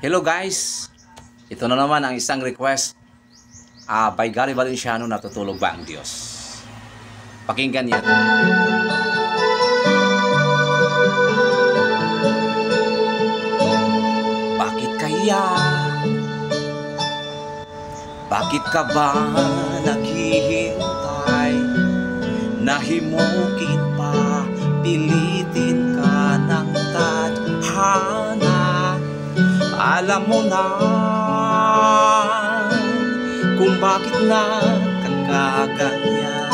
Hello guys! Ito na naman ang isang request by Gary Valenciano, Natutulog ba ang Diyos? Pakinggan niyo. Bakit kaya? Bakit ka ba naghihintay? Nahimukin pa, pilitin ka ng tadhana. Alam mo na kung bakit nagkakaganyan.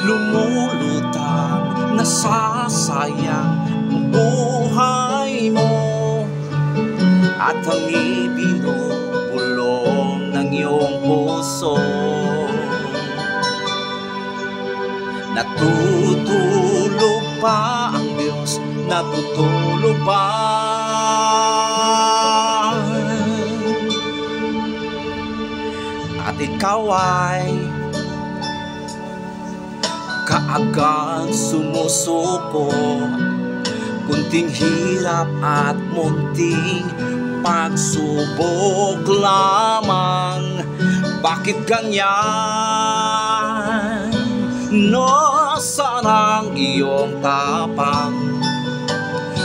Lumulutang, nasasayang ang buhay mo, at ang ibinubulong ng iyong puso. Natutulog pa ang Diyos? Natutulog ba? At ikaw ay kaagad sumusuko, kunting hirap at munting pagsubok lamang. Bakit ganyan? Nasaan ang iyong tapang?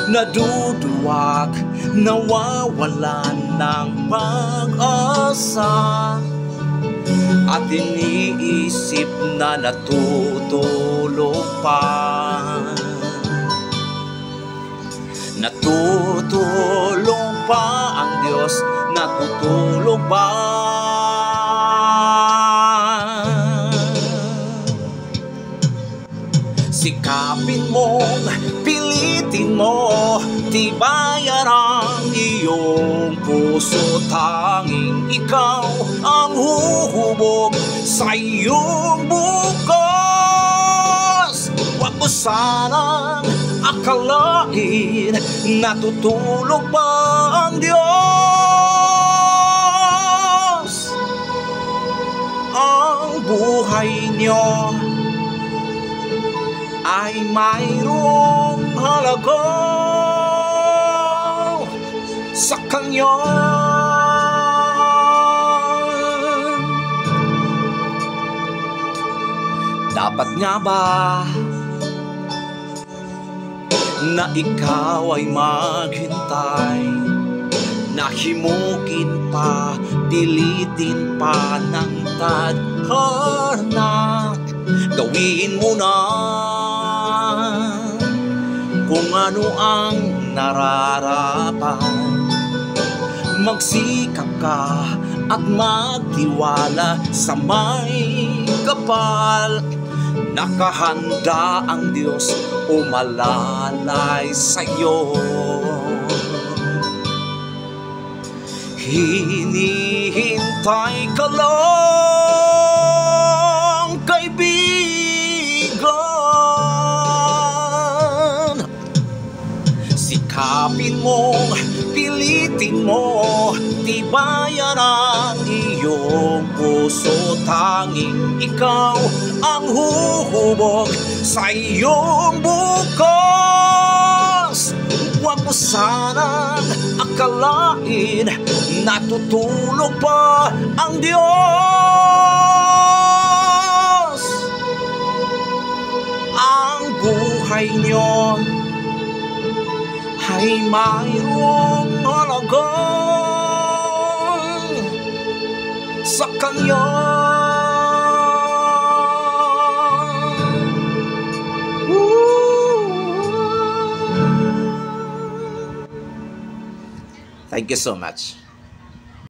Naduduwag, nawawalan ng pag-asa, at iniisip na natutulog pa. Natutulog pa ang Diyos? Natutulog ba? Sikapin mong, pilitin mo, tibayan ang iyong puso. Tanging ikaw ang huhubog sa iyong bukas. Huwag mo sanang akalain, natutulog ba ang Diyos? Ang buhay niyo ay mayroong halaga sa Kanya. Dapat nga ba na ikaw ay maghintay? Nahimukin pa, pilitin pa ng tadhana. Gawin mo na kung ano ang nararapat. Magsikap ka at magtiwala sa may kapal. Nakahanda ang Diyos umalalay sa'yo. Hinihintay ka lang, kaibigan. Sikapin mo, pilitin mo, tibayan ang iyong puso. Tanging ikaw ang huhubog sa iyong bukas. Huwag mo sanang akalain, natutulog pa ang Diyos. Ang buhay niyo ay mayroong halaga sa Kanya. Thank you so much.